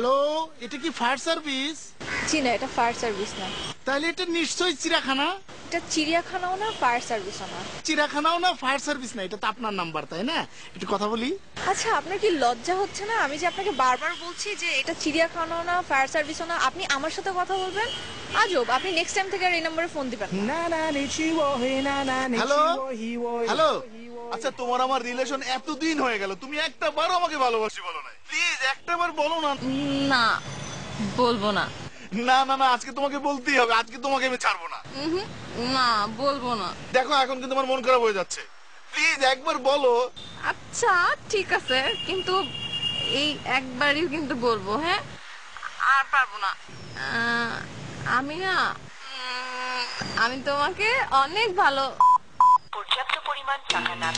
Hello, এটা কি fire service? জি না, এটা ফায়ার সার্ভিস না। তাহলে এটা নিশ্চয়ই চিড়িয়াখানা। এটা চিড়িয়াখানাও না, ফায়ার সার্ভিসও না। চিড়িয়াখানাও না, ফায়ার সার্ভিস না, এটা তো আপনার নাম্বার, তাই না? একটু কথা বলি। আচ্ছা, আপনার কি লজ্জা হচ্ছে না? আমি যে আপনাকে বারবার বলছি যে এটা চিড়িয়াখানাও না, ফায়ার সার্ভিসও না, আপনি আমার সাথে কথা বলবেন। আজব, আপনি নেক্সট টাইম থেকে আর এই নম্বরে ফোন দিবেন না। হ্যালো হ্যালো, আচ্ছা তোমার আমার রিলেশন এতদিন হয়ে গেল, তুমি একটা বারও আমাকে ভালোবাসি বলো না। প্লিজ একটা বার বলো না। না, বলবো না। না না না, আজকে তোমাকে বলতেই হবে, আজকে তোমাকে আমি ছাড়বো না। না, বলবো না। দেখো এখন কিন্তু আমার মন খারাপ হয়ে যাচ্ছে, প্লিজ একবার বলো। আচ্ছা ঠিক আছে, কিন্তু এই একবারই কিন্তু বলবো, হ্যাঁ? আর পারবো না। আমি না, আমি তোমাকে অনেক ভালো। পর্যাপ্ত পরিমাণ টাকা না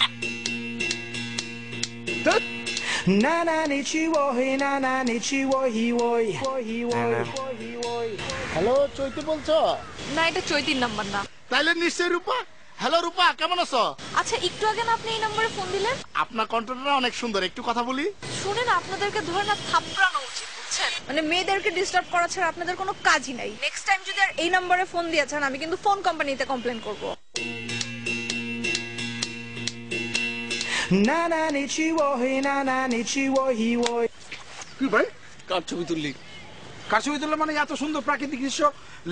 হ্যালো, চৈতি বলছো? না, এটা চৈতির নাম্বার না। তাইলে নিশ্চয়ই রূপা। হ্যালো রূপা, কেমন আছো? আচ্ছা, একটু আগে না আপনি এই নম্বরে ফোন দিলেন? আপনার কণ্ঠটা অনেক সুন্দর, একটু কথা বলি। শুনেন, আপনাদেরকে ধরে না থাপড়ানো উচিত, বুঝছেন? মানে মেয়েদেরকে ডিস্টার্ব করা ছাড়া আপনাদের কোনো কাজই নাই। নেক্সট টাইম যদি আর এই নম্বরে ফোন দিয়েছেন, আমি কিন্তু ফোন কোম্পানিতে কমপ্লেন করব। কি ভাই, কার ছবি তুললি? কার ছবি তুললে মানে? এত সুন্দর প্রাকৃতিক দৃশ্য,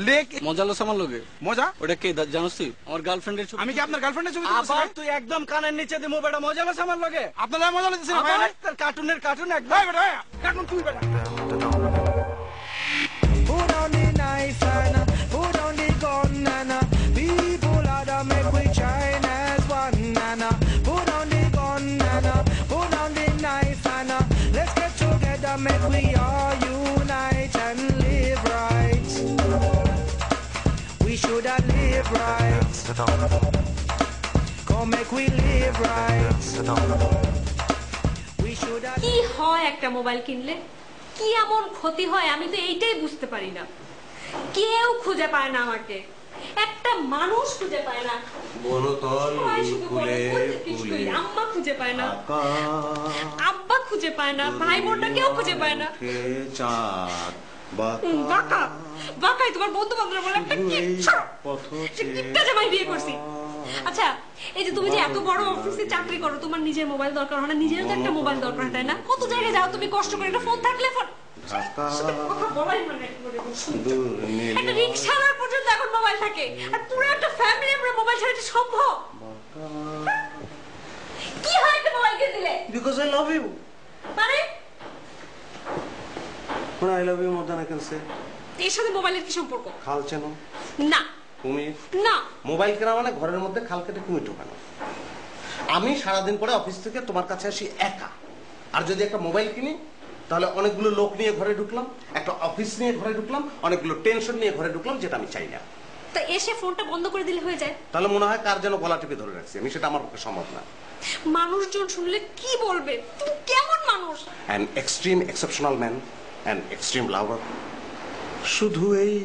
লেক, মজা লোস আমার লোকে। মজা? ওটা কে জানোস তুই? আমার গার্লফ্রেন্ডের ছবি। আমি কি আপনার গার্লফ্রেন্ডের ছবি তুলছি? আবার তুই একদম কানের নিচে দে মোবাইলটা, মজা লোস আমার লোকে। আপনারা মজা লাগছে না ভাই? আবার তার কার্টুনের কার্টুন একদম। ভাই বেটা, কার্টুন তুই বেটা। Put on the knife and put on the gun and people are the make we join as one and put on the gun and put on the knife and let's get together, make we all unite and live right. We should have live right. Come make we live right. We should have. কি হয় একটা mobile কিনলে? কি এমন ক্ষতি হয় আমি তো এইটাই বুঝতে পারি না। কেউ খুঁজে পায় না আমাকে, একটা মানুষ খুঁজে পায় না। আম্মা খুঁজে পায় না, আব্বা খুঁজে পায় না, ভাই বোনটা কেউ খুঁজে পায় না। বাঁকা বাঁকাই তোমার বন্ধু বান্ধব বলে একটা কিপটা জামাই বিয়ে করছি। আচ্ছা, এই যে তুমি যে এত বড় অফিসে চাকরি করো, তোমার নিজের মোবাইল দরকার হয় না? নিজের তো একটা মোবাইল দরকার, তাই না? কত জায়গায় যাও তুমি কষ্ট করে, একটা ফোন থাকলে ফোন। একটা রিক্সাওয়ালার পর্যন্ত এখন মোবাইল থাকে, আর পুরো একটা ফ্যামিলি আমরা মোবাইল ছাড়া এটা সম্ভব? কি হয় একটা মোবাইল কিনে দিলে? Because I love you. মানে When I love you more than I can say. এর সাথে মোবাইলের কি সম্পর্ক? খাল চেনো? না। কুমির? না। মোবাইল কেনা মানে ঘরের মধ্যে খাল কেটে কুমির ঢোকানো। আমি সারাদিন পরে অফিস থেকে তোমার কাছে আসি একা, আর যদি একটা মোবাইল কিনি তাহলে অনেকগুলো লোক নিয়ে ঘরে ঢুকলাম, একটা অফিস নিয়ে ঘরে ঢুকলাম, অনেকগুলো টেনশন নিয়ে ঘরে ঢুকলাম, যেটা আমি চাই না। তা এসে ফোনটা বন্ধ করে দিলে হয়ে যায়? তাহলে মনে হয় কার যেন গলা টিপে ধরে রাখছি আমি, সেটা আমার পক্ষে সম্ভব না। মানুষজন শুনলে কি বলবে? তুমি কেমন মানুষ? An extreme exceptional man, an extreme lover. শুধু এই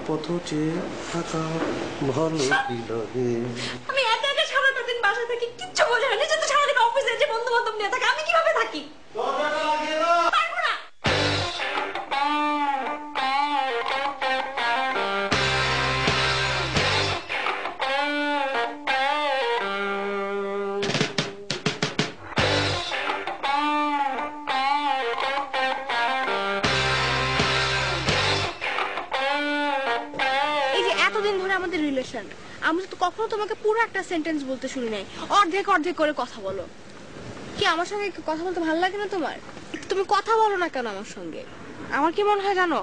পথ চেয়ে থাকা ভালো কি লাগে। আমি একা একা সারাটা দিন বাসায় থাকি, কিচ্ছু বোঝে না। নিজে তো সারাদিন অফিসে যে বন্ধু বান্ধব নিয়ে থাকে, আমি কিভাবে থাকি? পারবো না। আমি তো কখনো তোমাকে পুরো একটা সেন্টেন্স বলতে শুনি নাই, অর্ধেক অর্ধেক করে কথা বলো। কি আমার সঙ্গে কথা বলতে ভালো লাগে না তোমার? তুমি কথা বলো না কেন আমার সঙ্গে? আমার কি মনে হয় জানো,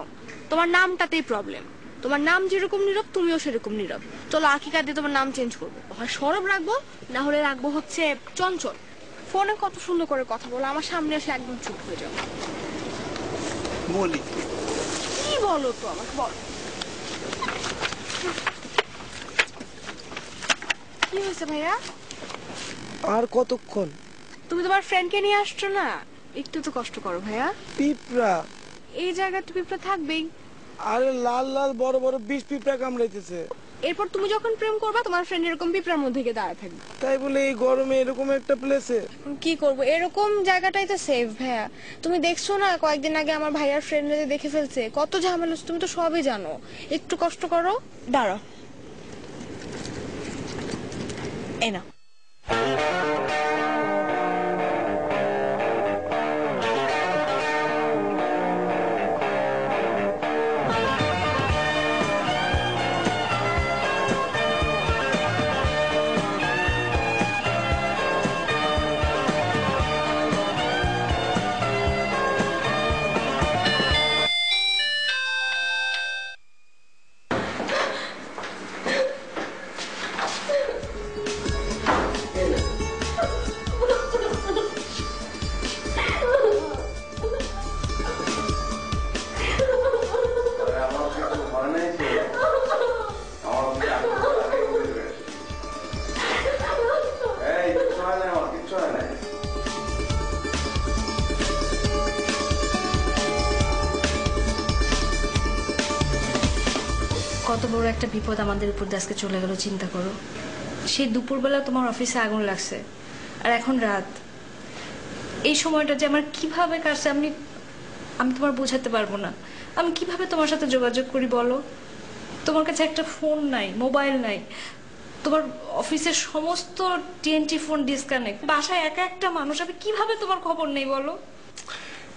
তোমার নামটাতেই প্রবলেম। তোমার নাম যেরকম নীরব, তুমিও সেরকম নীরব। চলো আকিকা দিয়ে তোমার নাম চেঞ্জ করবো, হয় সরব রাখবো, না হলে রাখবো হচ্ছে চঞ্চল। ফোনে কত সুন্দর করে কথা বলো, আমার সামনে এসে একদম চুপ হয়ে যাও। বলি কি বলো তো আমাকে, বলো কি হয়েছে ভাইয়া? আর কতক্ষণ? তুমি তোমার ফ্রেন্ডকে নিয়ে আসছো না, একটু তো কষ্ট করো ভাইয়া। পিঁপড়া এই জায়গায় তো পিঁপড়া থাকবেই। আরে লাল লাল বড় বড় 20 পিঁপড়া কামড়াইতেছে। এরপর তুমি যখন প্রেম করবা তোমার ফ্রেন্ড এরকম পিঁপড়ার মধ্যে গিয়ে দাঁড়ায় থাকবে। তাই বলে এই গরমে এরকম একটা প্লেসে? কি করব, এরকম জায়গাটাই তো সেফ ভাইয়া। তুমি দেখছো না কয়েকদিন আগে আমার ভাইয়ার ফ্রেন্ডরা দেখে ফেলছে, কত ঝামেলা হচ্ছে, তুমি তো সবই জানো। একটু কষ্ট করো, দাঁড়াও। এই না, কত বড় একটা বিপদ আমাদের উপর দিয়ে আজকে চলে গেল, চিন্তা করো। সেই দুপুরবেলা তোমার অফিসে আগুন লাগছে, আর এখন রাত। এই সময়টা যে আমার কিভাবে কাটছে আমি তোমার বোঝাতে পারবো না। আমি কিভাবে তোমার সাথে যোগাযোগ করি বলো? তোমার কাছে একটা ফোন নাই, মোবাইল নাই, তোমার অফিসের সমস্ত টিএনটি ফোন ডিসকানেক্ট, বাসায় একা একটা মানুষ, আমি কিভাবে তোমার খবর নেই বলো?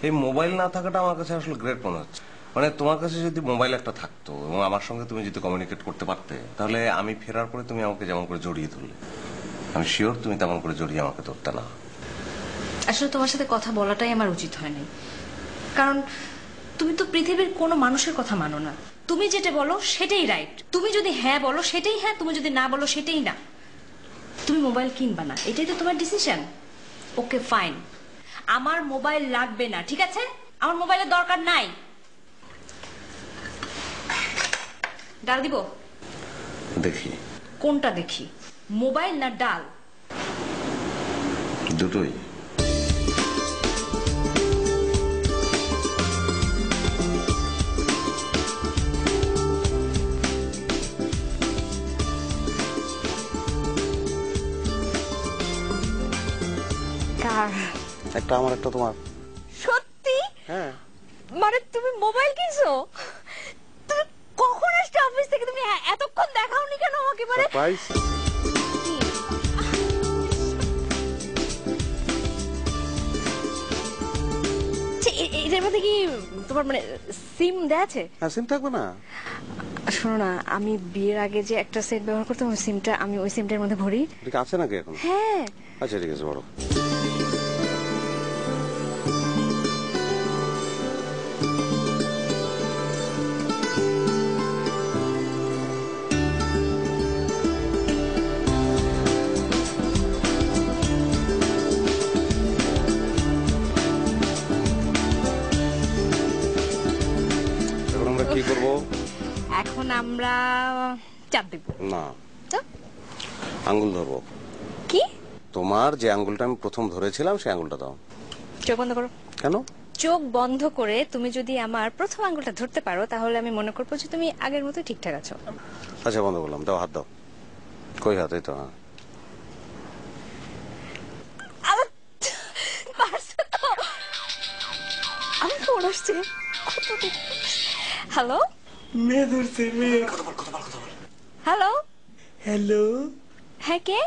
এই মোবাইল না থাকাটা আমার কাছে আসলে গ্রেট মনে হচ্ছে। মানে তোমার কাছে যদি মোবাইল একটা থাকতো এবং আমার সঙ্গে তুমি যদি কমিউনিকেট করতে পারতে, তাহলে আমি ফেরার পরে তুমি আমাকে যেমন করে জড়িয়ে ধরলে, আমি শিওর তুমি তেমন করে জড়িয়ে আমাকে ধরতে না। আসলে তোমার সাথে কথা বলাটাই আমার উচিত হয়নি, কারণ তুমি তো পৃথিবীর কোনো মানুষের কথা মানো না। তুমি যেটা বলো সেটাই রাইট, তুমি যদি হ্যাঁ বলো সেটাই হ্যাঁ, তুমি যদি না বলো সেটাই না। তুমি মোবাইল কিনবা না, এটাই তো তোমার ডিসিশন। ওকে ফাইন, আমার মোবাইল লাগবে না, ঠিক আছে? আমার মোবাইলের দরকার নাই। ডাল দিব? দেখি। কোনটা দেখি, মোবাইল না ডাল? দুটোই। একটা আমার, একটা তোমার। সত্যি? হ্যাঁ। মানে তুমি মোবাইল কিনছো? তুমি কখন আসছো অফিস থেকে? তুমি এতক্ষণ দেখাওনি কেন আমাকে? মানে সারপ্রাইজ। এটার মধ্যে কি তোমার মানে সিম দেয়া আছে? হ্যাঁ, সিম থাকবে না? শোনো না, আমি বিয়ের আগে যে একটা সেট ব্যবহার করতাম, ওই সিমটা আমি ওই সিমটার মধ্যে ভরি। ঠিক আছে নাকি এখন? হ্যাঁ। আচ্ছা ঠিক আছে, বড়। কি করব এখন? আমরা চাপ দেব না, আঙ্গুল ধরবো। কি? তোমার যে আঙ্গুলটা আমি প্রথম ধরেছিলাম সেই আঙ্গুলটা দাও। চোখ বন্ধ করো। কেন? চোখ বন্ধ করে তুমি যদি আমার প্রথম আঙ্গুলটা ধরতে পারো, তাহলে আমি মনে করবো যে তুমি আগের মতো ঠিকঠাক আছো। আচ্ছা বন্ধ করলাম, দাও, হাত দাও। কই হাত? এই তো। আমি ফোন আসছে। হ্যালো, মেয়ে ধরছে মেয়ে। হ্যালো। হ্যালো, হ্যাঁ কে?